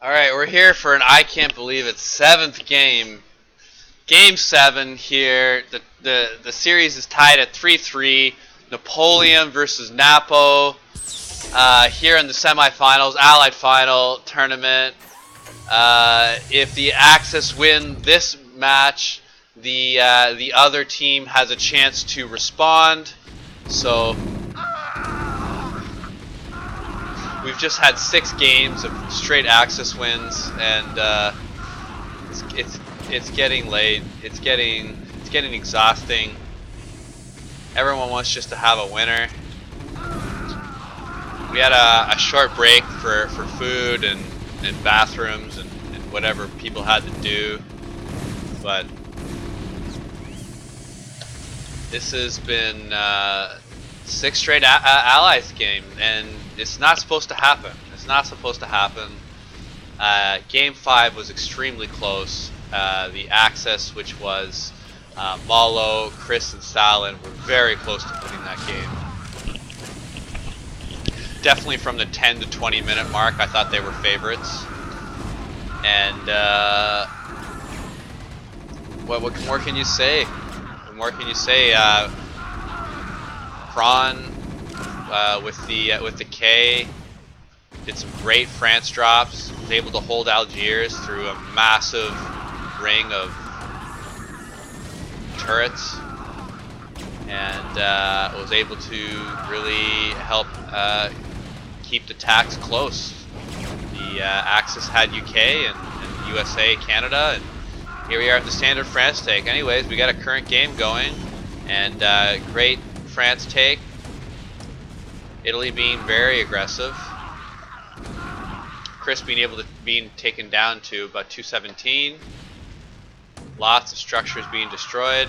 Alright, we're here for an I can't believe it 7th game. Game 7 here. The series is tied at 3-3. Napoleon versus Napo. Here in the semifinals, Allied Final tournament. If the Axis win this match, the other team has a chance to respond. So we've just had 6 games of straight Axis wins, and it's getting late. It's getting exhausting. Everyone wants just to have a winner. We had a short break for food and bathrooms and whatever people had to do, but this has been 6 straight Allies game, and it's not supposed to happen. It's not supposed to happen. Game 5 was extremely close. The Axis, which was Molo, Chris, and Stalin, were very close to winning that game. Definitely from the 10 to 20 minute mark, I thought they were favorites. And what more can you say? What more can you say? Prawn with the K did some great France drops. Was able to hold Algiers through a massive ring of turrets, and was able to really help keep the attacks close. The Axis had UK and USA, Canada, and here we are at the standard France take. Anyways, we got a current game going, and great France take. Italy being very aggressive. Chris being taken down to about 217. Lots of structures being destroyed.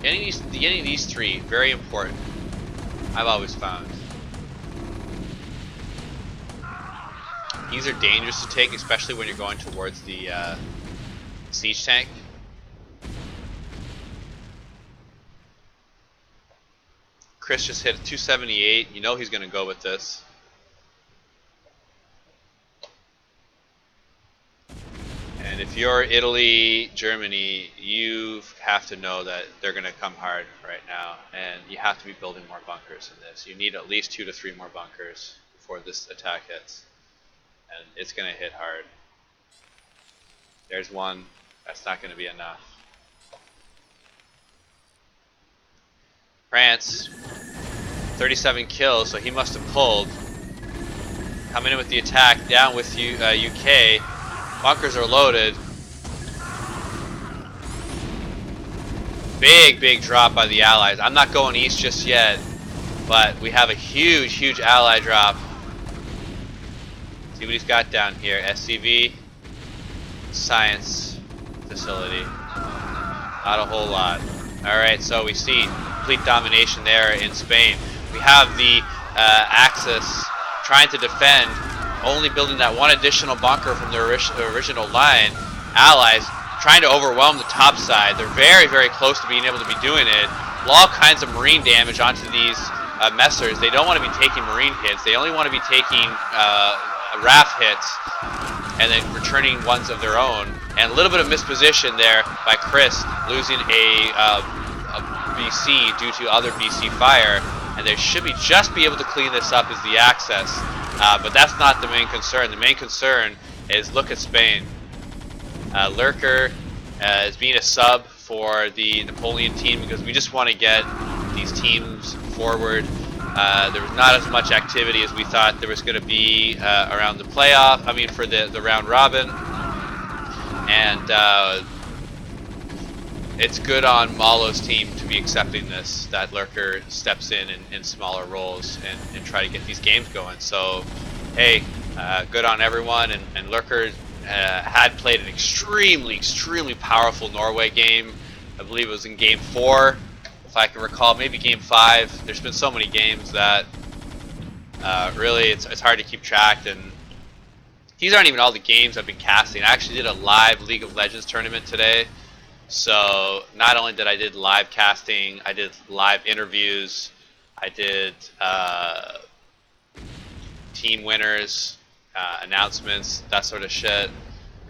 Getting these 3 very important, I've always found. These are dangerous to take, especially when you're going towards the siege tank. Chris just hit 278. You know he's going to go with this. And if you're Italy, Germany, you have to know that they're going to come hard right now, and you have to be building more bunkers in this. You need at least 2 to 3 more bunkers before this attack hits, and it's going to hit hard. There's one. That's not going to be enough. France, 37 kills, so he must have pulled. Coming in with the attack, down with UK. Bunkers are loaded. Big drop by the Allies. I'm not going east just yet, but we have a huge ally drop. See what he's got down here. SCV, science facility. Not a whole lot. Alright, so we see complete domination there in Spain. We have the Axis trying to defend, only building that one additional bunker from their original line. Allies trying to overwhelm the top side. They're very close to being able to be doing it. All kinds of marine damage onto these messers. They don't want to be taking marine hits. They only want to be taking RAF hits and then returning ones of their own. And a little bit of misposition there by Chris, losing a BC due to other BC fire. And they should just be able to clean this up as the Axis. But that's not the main concern. The main concern is, look at Spain. Lurker is being a sub for the Napoleon team because we just want to get these teams forward. There was not as much activity as we thought there was going to be around the playoff. I mean, for the round robin. And it's good on Molo's team to be accepting this, that Lurker steps in smaller roles and try to get these games going. So, hey, good on everyone. And Lurker had played an extremely powerful Norway game. I believe it was in game 4, if I can recall, maybe game 5. There's been so many games that really it's hard to keep track. And these aren't even all the games I've been casting. I actually did a live League of Legends tournament today. So not only did I did live casting, I did live interviews, I did team winners, announcements, that sort of shit.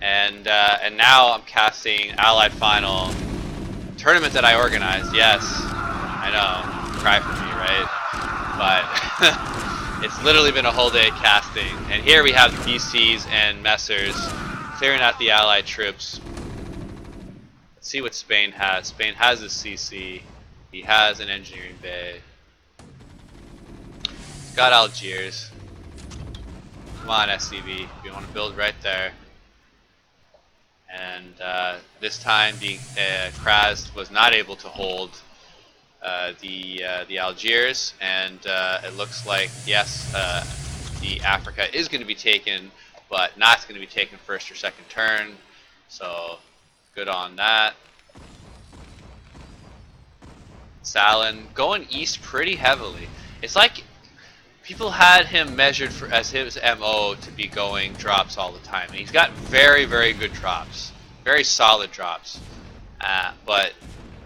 And now I'm casting Allied Final tournament that I organized. Yes, I know, cry for me, right? But it's literally been a whole day casting. And here we have the BCs and Messers clearing out the Allied troops. Let's see what Spain has. Spain has a CC. He has an engineering bay. He's got Algiers. Come on, SCV. We want to build right there. And this time, Kraz was not able to hold the Algiers, and it looks like yes, the Africa is going to be taken, but not going to be taken first or second turn. So good on that. Salin going east pretty heavily. It's like people had him measured as his MO to be going drops all the time. And he's got very, very good drops. Very solid drops. But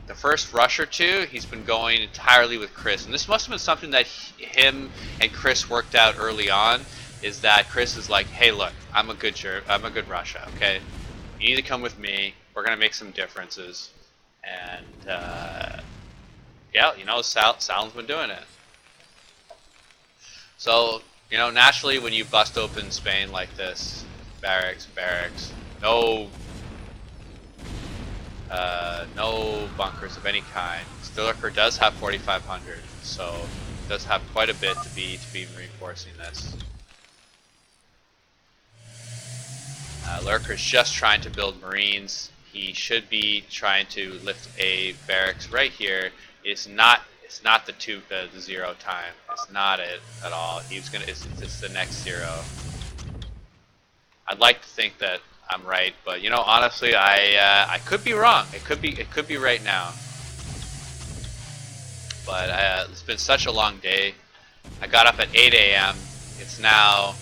the first rush or two, he's been going entirely with Chris. And this must have been something that him and Chris worked out early on, is that Chris is like, hey, look, I'm a good Russia, okay? You need to come with me. We're going to make some differences. And, yeah, you know, Salin's been doing it. So, you know, naturally when you bust open Spain like this, barracks, no bunkers of any kind. Stillerker does have 4,500, so does have quite a bit to be reinforcing this. Lurker's just trying to build Marines. He should be trying to lift a barracks right here. It's not the 0 time. It's not it at all. He's gonna. It's the next 0. I'd like to think that I'm right, but you know, honestly, I could be wrong. It could be right now. But it's been such a long day. I got up at 8 a.m. It's now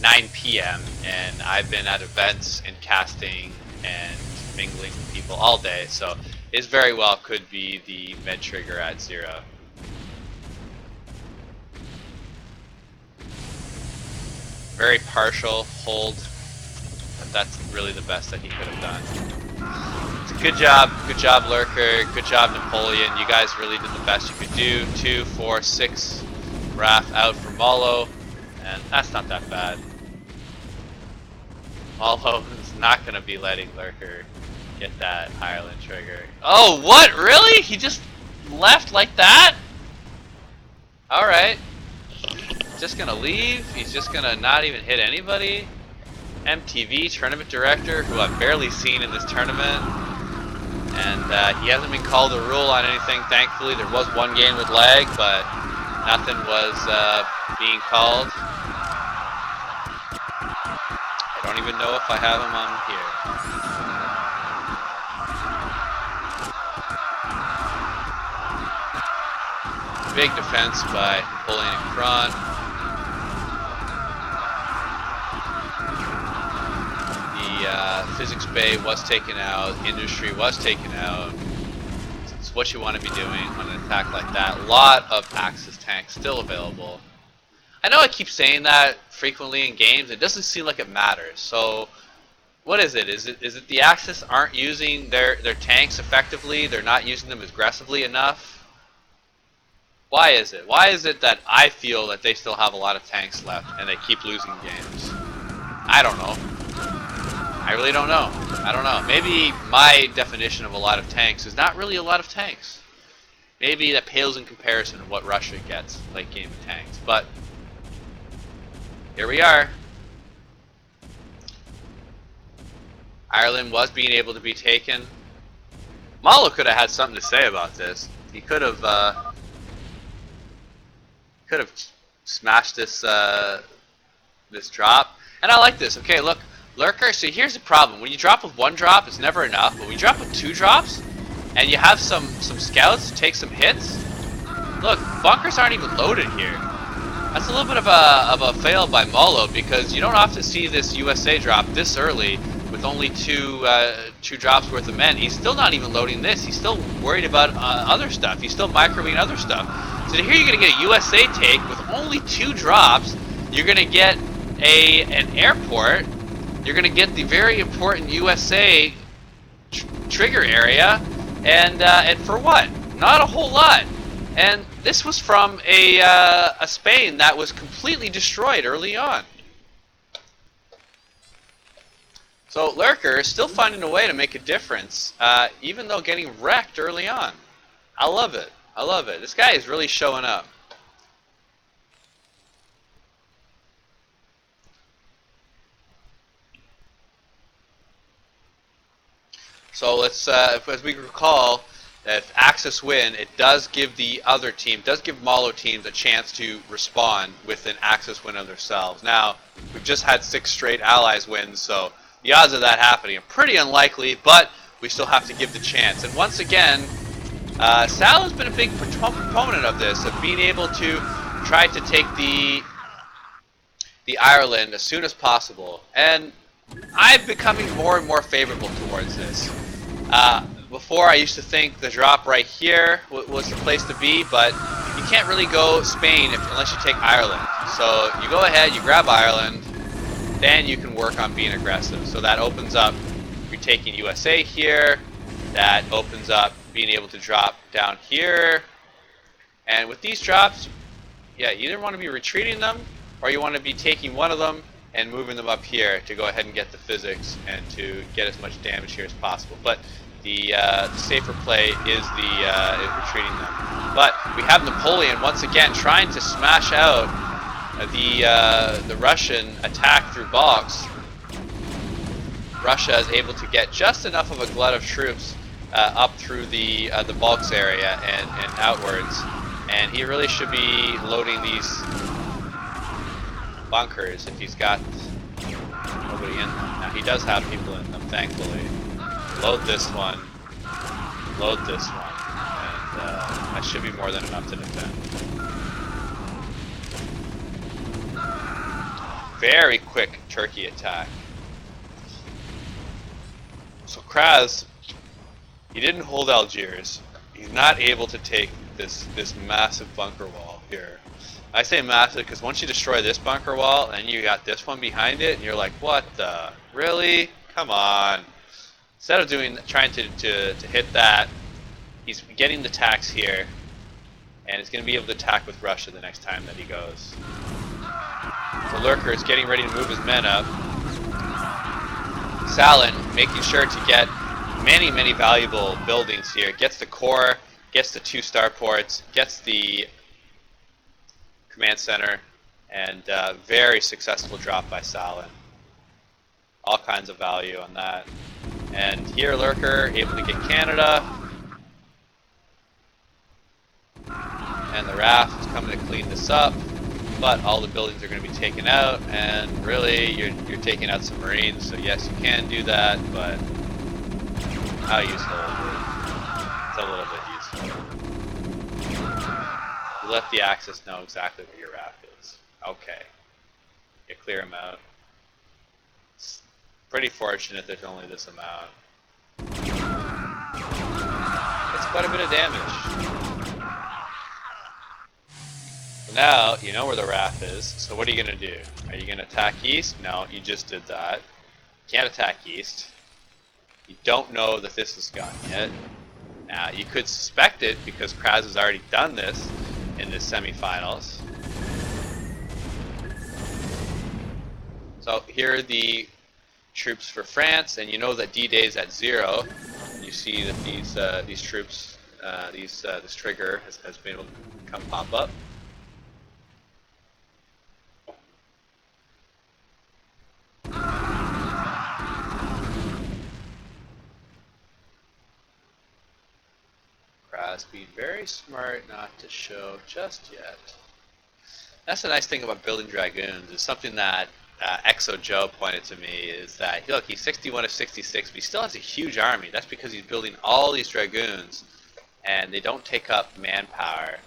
9 p.m. and I've been at events and casting and mingling with people all day. So it very well could be the med trigger at 0. Very partial hold, but that's really the best that he could have done. It's a good job Lurker, good job Napoleon. You guys really did the best you could do. 2, 4, 6 RAF out for Molo, and that's not that bad. Molo is not going to be letting Lurker get that Ireland trigger. Oh, what? Really? He just left like that? Alright. Just gonna leave. He's just gonna not even hit anybody. MTV tournament director, who I've barely seen in this tournament, and he hasn't been called a rule on anything. Thankfully, there was one game with lag, but nothing was being called. I don't even know if I have him on here. Big defense by Napoleon in front. Physics Bay was taken out, Industry was taken out. It's what you want to be doing on an attack like that. A lot of Axis tanks still available. I know I keep saying that frequently in games. It doesn't seem like it matters. So, what is it? Is it the Axis aren't using their tanks effectively? They're not using them aggressively enough? Why is it? Why is it that I feel that they still have a lot of tanks left and they keep losing games? I don't know. I really don't know. I don't know. Maybe my definition of a lot of tanks is not really a lot of tanks. Maybe that pales in comparison to what Russia gets late game tanks. But here we are. Ireland was being able to be taken. Molo could have had something to say about this. He could have smashed this this drop. And I like this. Okay, look. Lurker, so here's the problem. When you drop with 1 drop, it's never enough. But when you drop with 2 drops, and you have some scouts to take some hits, look, bunkers aren't even loaded here. That's a little bit of a fail by Molo, because you don't often see this USA drop this early with only two drops worth of men. He's still not even loading this. He's still worried about other stuff. He's still microwaving other stuff. So here you're going to get a USA take with only 2 drops. You're going to get an airport, you're going to get the very important USA trigger area, and for what? Not a whole lot. And this was from a Spain that was completely destroyed early on. So Lurker is still finding a way to make a difference, even though getting wrecked early on. I love it. I love it. This guy is really showing up. So let's, as we recall, if Axis win, it does give the other team, does give molo teams a chance to respond with an Axis win of themselves. Now, we've just had 6 straight Allies wins, so the odds of that happening are pretty unlikely, but we still have to give the chance. And once again, Sal has been a big proponent of this, of being able to try to take the Ireland as soon as possible. And I'm becoming more and more favorable towards this. Before, I used to think the drop right here was the place to be, but you can't really go Spain unless you take Ireland. So you go ahead, you grab Ireland, then you can work on being aggressive. So that opens up, you're taking USA here, that opens up being able to drop down here. And with these drops, yeah, you either want to be retreating them, or you want to be taking one of them and moving them up here to go ahead and get the physics and to get as much damage here as possible. But the safer play is retreating them. But we have Napoleon once again trying to smash out the Russian attack through bulks. Russia is able to get just enough of a glut of troops up through the bulks area and outwards, and he really should be loading these bunkers if he's got nobody in them. Now he does have people in them, thankfully. Load this one, and that should be more than enough to defend. Very quick Turkey attack. So Kraz, he didn't hold Algiers. He's not able to take this massive bunker wall here. I say massive because once you destroy this bunker wall and you got this one behind it, and you're like, what the? Really? Come on. Instead of trying to hit that, he's getting the attacks here, and he's going to be able to attack with Russia the next time that he goes. So Lurker is getting ready to move his men up. Salin making sure to get many valuable buildings here. Gets the core, gets the 2 starports, gets the command center, and very successful drop by Salin. All kinds of value on that. And here Lurker able to get Canada. And the RAF is coming to clean this up. But all the buildings are going to be taken out, and really you're taking out some Marines, so yes, you can do that, but how useful is it? It's a little bit useful. You let the Axis know exactly where your RAF is. Okay. You clear them out. It's pretty fortunate there's only this amount. It's quite a bit of damage. Now, you know where the RAF is, so what are you going to do? Are you going to attack east? No, you just did that. You can't attack east. You don't know that this is gone yet. Now, you could suspect it because Kraz has already done this in the semifinals. So here are the troops for France, and you know that D-Day is at 0. You see that these troops, this trigger has been able to come pop up. Being very smart not to show just yet. That's the nice thing about building Dragoons. It's something that Exo Joe pointed to me, is that, look, he's 61 of 66, but he still has a huge army. That's because he's building all these Dragoons, and they don't take up manpower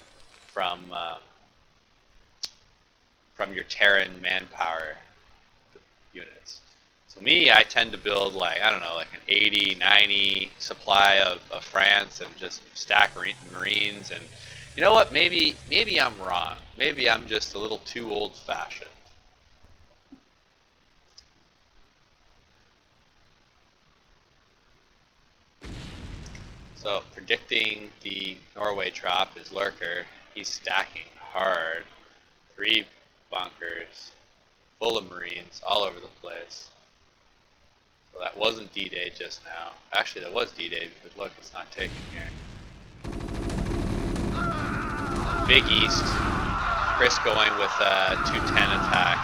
from your Terran manpower units. So me, I tend to build like, I don't know, like an 80, 90 supply of France and just stack Marines. And you know what? Maybe I'm wrong. Maybe I'm just a little too old-fashioned. So, predicting the Norway drop is Lurker. He's stacking hard. 3 bunkers, full of Marines, all over the place. So that wasn't D-Day just now. Actually, that was D-Day because look, it's not taken here. Big East. Chris going with a 210 attack.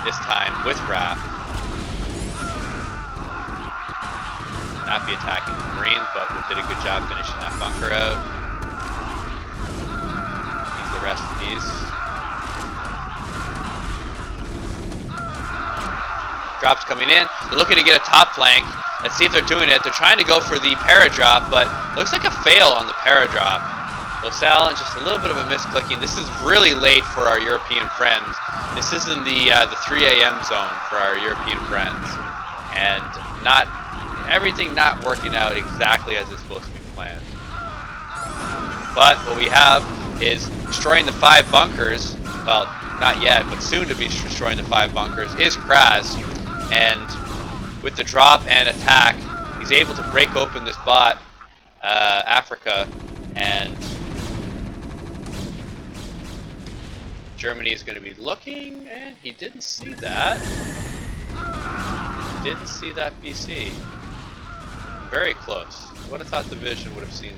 This time with Rav. Not be attacking the Marines, but we did a good job finishing that bunker out. Use the rest of these. Drops coming in. They're looking to get a top flank. Let's see if they're doing it. They're trying to go for the paradrop, but looks like a fail on the paradrop. LaSalle and just a little bit of a misclicking. This is really late for our European friends. This is in the 3 a.m. zone for our European friends, and everything not working out exactly as it's supposed to be planned. But what we have is destroying the 5 bunkers. Well, not yet, but soon to be destroying the 5 bunkers is Kraz, and with the drop and attack, he's able to break open this bot, Africa, and Germany is going to be looking, and he didn't see that. Didn't see that BC. Very close. Would have thought the vision would have seen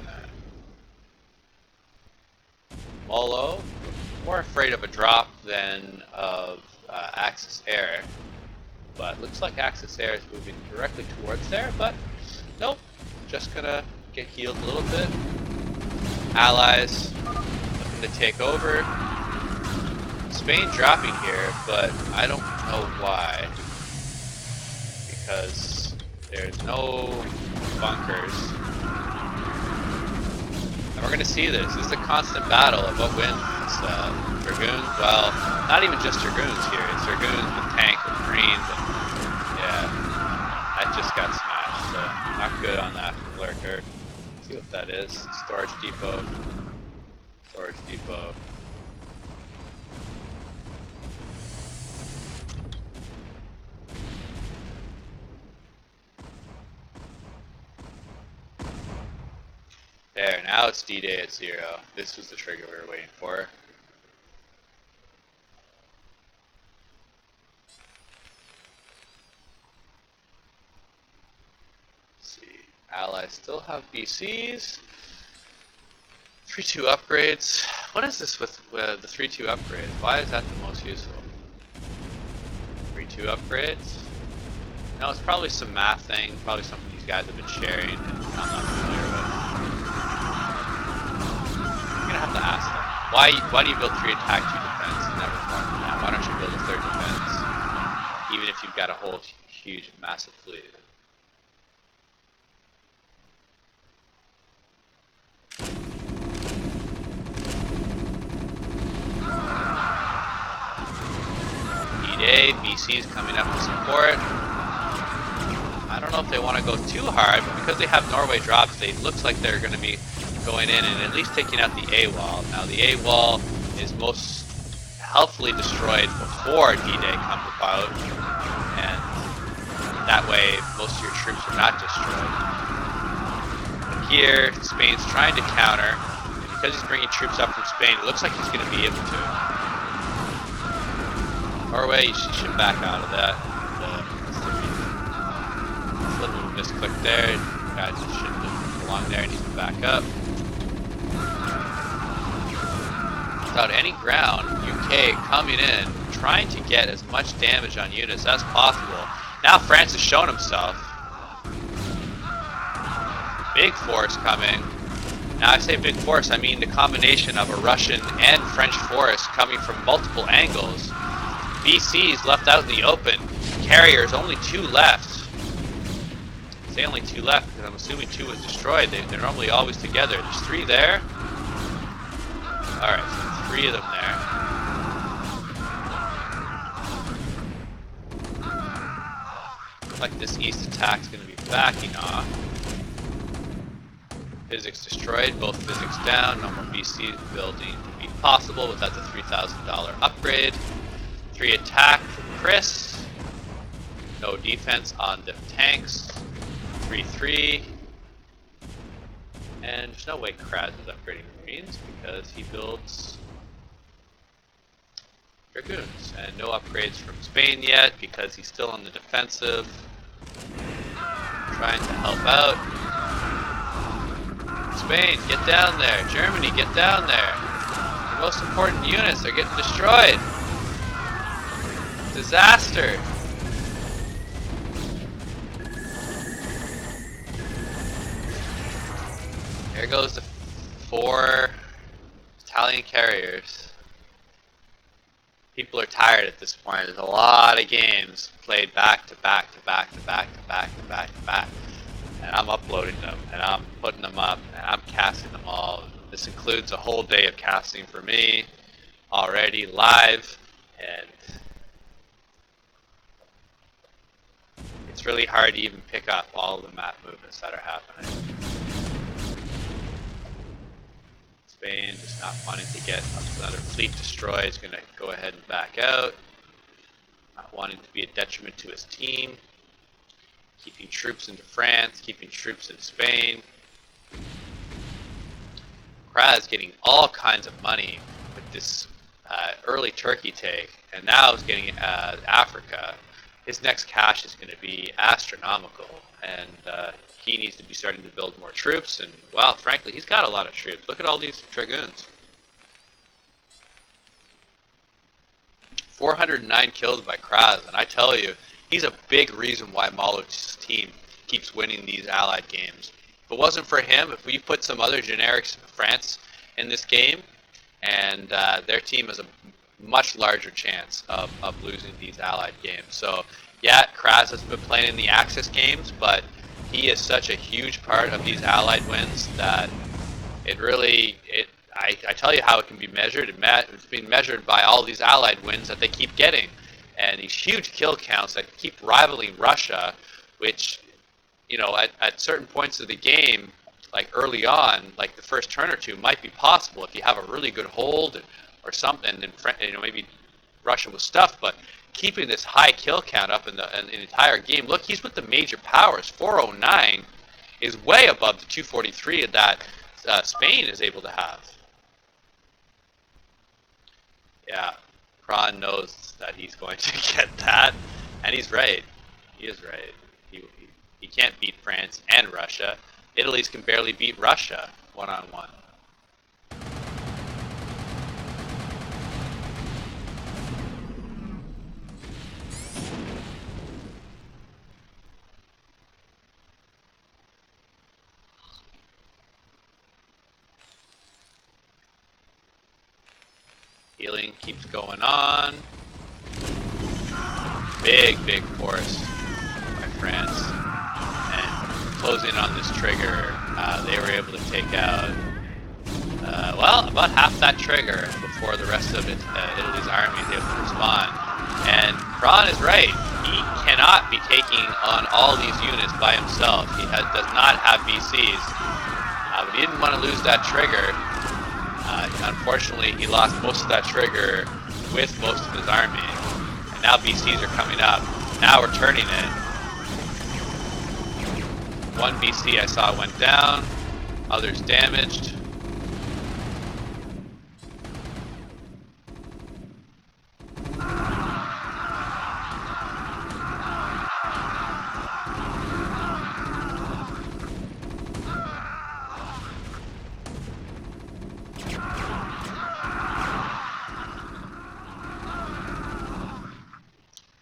that. Molo, more afraid of a drop than of Axis Air. But looks like Axis Air is moving directly towards there, but nope. Just gonna get healed a little bit. Allies looking to take over. Spain dropping here, but I don't know why. Because there's no bunkers. And we're going to see this. This is a constant battle of what wins. Dragoons, well, not even just Dragoons here. It's Dragoons with tank, with Marines, and yeah, that just got smashed. So not good on that from Lurker. Let's see what that is. Storage depot. Storage depot. There, now it's D-Day at 0. This was the trigger we were waiting for. Let's see, Allies still have BCs. 3-2 upgrades. What is this with the 3-2 upgrades? Why is that the most useful? 3-2 upgrades? No, it's probably some math thing. Probably something these guys have been sharing and I'm not familiar with. I'm gonna have to ask them. Why do you build 3 attack, 2 defense? Never thought of that. Why don't you build a 3rd defense? Even if you've got a whole huge, massive fleet. D-Day, BC's coming up to support. I don't know if they want to go too hard, but because they have Norway drops, it looks like they're going to be going in and at least taking out the A wall. Now the A wall is most healthily destroyed before D-Day comes about, and that way most of your troops are not destroyed. But here, Spain's trying to counter, and because he's bringing troops up from Spain, it looks like he's going to be able to. Norway, you should back out of that. A little bit of a misclick there. Guys shouldn't have belonged there, needs to back up. Without any ground, UK coming in, trying to get as much damage on units as possible. Now France has shown himself. Big force coming. Now I say big force, I mean the combination of a Russian and French force coming from multiple angles. BC's left out in the open. Carriers, only 2 left. I say only 2 left because I'm assuming 2 was destroyed. They're normally always together. There's 3 there. Alright, so 3 of them there. Looks like this east attack's going to be backing off. Physics destroyed, both physics down. No more BC building to be possible, but that's a $3,000 upgrade. 3 attack from Chris. No defense on the tanks. 3-3. And there's no way Kraz is upgrading Marines because he builds Dragoons. And no upgrades from Spain yet because he's still on the defensive. Trying to help out. Spain, get down there. Germany, get down there. The most important units are getting destroyed. Disaster. There goes the 4 Italian carriers. People are tired at this point. There's a lot of games played back to back to back to back to back to back to back. And I'm uploading them, and I'm putting them up, and I'm casting them all. This includes a whole day of casting for me already live, and it's really hard to even pick up all the map movements that are happening. Spain just not wanting to get another fleet destroyed. He's going to go ahead and back out. Not wanting to be a detriment to his team. Keeping troops into France, keeping troops in Spain. Kraz getting all kinds of money with this early Turkey take, and now he's getting Africa. His next cash is going to be astronomical, and he needs to be starting to build more troops. And well, frankly, he's got a lot of troops. Look at all these dragoons. 409 kills by Kraz, and I tell you, he's a big reason why Molo's team keeps winning these allied games. If it wasn't for him, if we put some other generics France in this game, and their team has a much larger chance of losing these allied games. So yeah, Kraz has been playing in the Axis games, but he is such a huge part of these allied wins that it really, I tell you how it can be measured. It's being measured by all these allied wins that they keep getting. And these huge kill counts that keep rivaling Russia, which, you know, at certain points of the game, like early on, like the first turn or two, might be possible if you have a really good hold or something, and you know, maybe Russia was stuffed. But keeping this high kill count up in the entire game, look, he's with the major powers. 409 is way above the 243 that Spain is able to have. Yeah. Kron knows that he's going to get that, and he's right. He is right. He can't beat France and Russia. Italy's can barely beat Russia one-on-one. Healing keeps going on. Big force by France. And closing on this trigger, they were able to take out, well, about half that trigger before the rest of Italy's army is able to respond. And Kron is right. He cannot be taking on all these units by himself. He does not have BCs. But he didn't want to lose that trigger. Unfortunately, he lost most of that trigger with most of his army. And now BCs are coming up. Now we're turning it. One BC I saw went down, others damaged.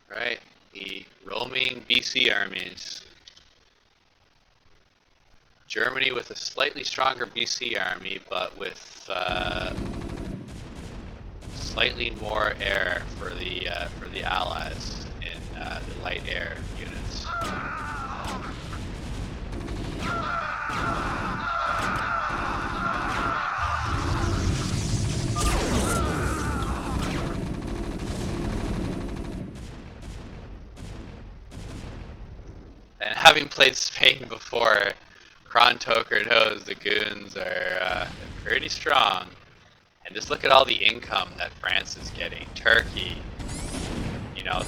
Right, the roaming BC armies. Germany with a slightly stronger BC army, but with slightly more air for the Allies in the light air units. And having played Spain before, Kron Toker knows the goons are pretty strong. And just look at all the income that France is getting. Turkey, you know,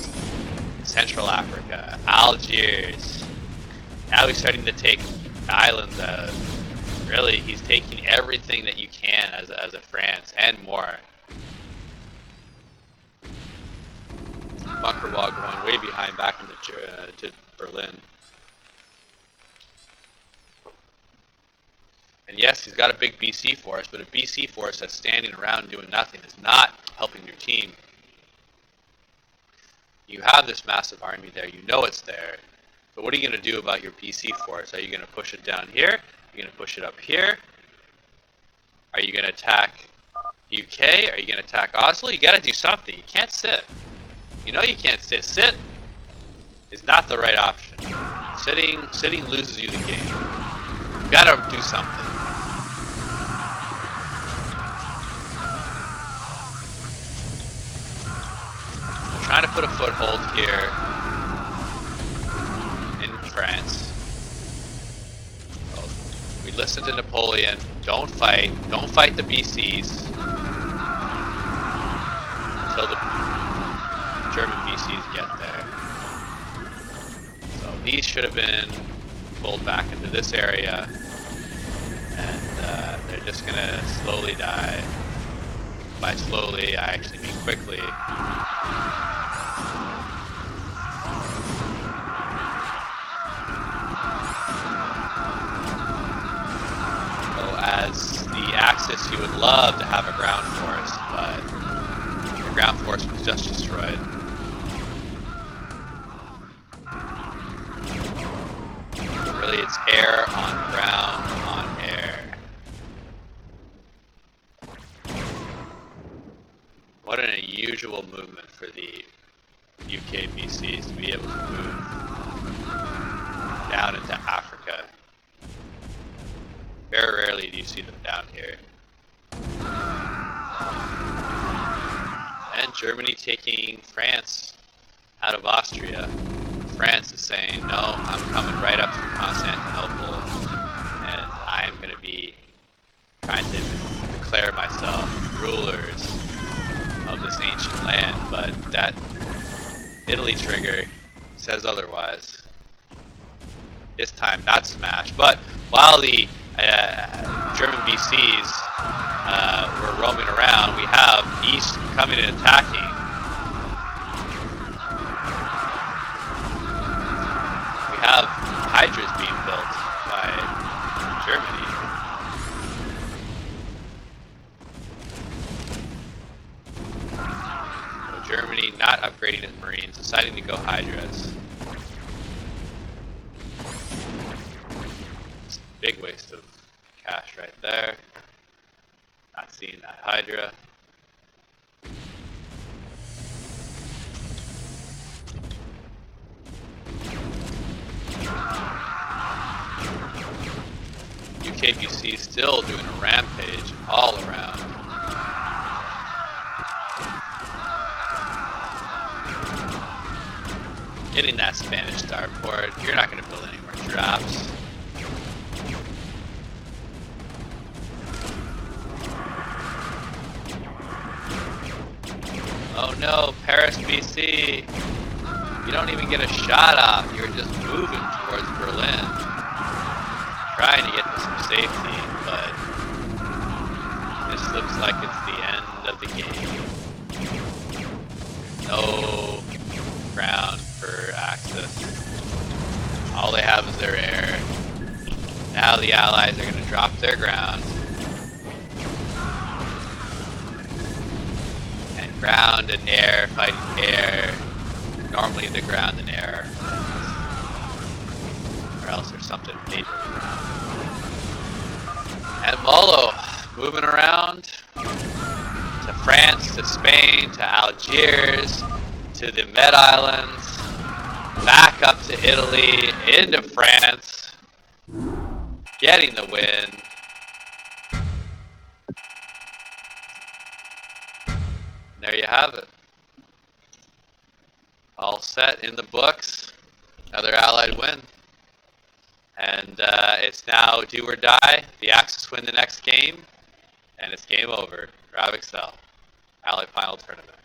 Central Africa, Algiers. Now he's starting to take islands out. Really, he's taking everything that you can as a France and more. Bunker wall going way behind back into to Berlin. And yes, he's got a big BC force, but a BC force that's standing around doing nothing is not helping your team. You have this massive army there, you know it's there, but what are you going to do about your BC force? Are you going to push it down here? Are you going to push it up here? Are you going to attack UK? Are you going to attack Oslo? You got to do something. You can't sit. You know you can't sit. Sit is not the right option. Sitting loses you the game. You got to do something. Trying to put a foothold here in France. Well, we listened to Napoleon. Don't fight the BCs until the German BCs get there. So these should have been pulled back into this area, and they're just gonna slowly die. By slowly, I actually mean quickly. As the Axis, you would love to have a ground force, but your ground force was just destroyed. Really, it's air on ground on air. What an unusual movement for the UK BCs to be able to move down into Africa. Very rarely do you see them down here. And Germany taking France out of Austria. France is saying, no, I'm coming right up through Constantinople, and I'm going to be trying to declare myself rulers of this ancient land, but that Italy trigger says otherwise. This time not smash, but while the German BCs were roaming around, we have East coming and attacking. We have hydras being built by Germany. So Germany not upgrading its Marines, deciding to go hydras. Big waste of cash right there. Not seeing that Hydra. UKBC still doing a rampage all around. Getting that Spanish starport. You're not going to build any more drops. Oh no, Paris, BC. You don't even get a shot off. You're just moving towards Berlin. Trying to get to some safety, but this looks like it's the end of the game. No ground for Axis. All they have is their air. Now the Allies are going to drop their ground. Ground and air fighting air. Normally the ground and air. Or else there's something major around. And Molo moving around to France, to Spain, to Algiers, to the Med Islands, back up to Italy, into France, getting the win. There you have it. All set in the books. Another Allied win. And it's now do or die. The Axis win the next game. And it's game over. RavExel. Allied final tournament.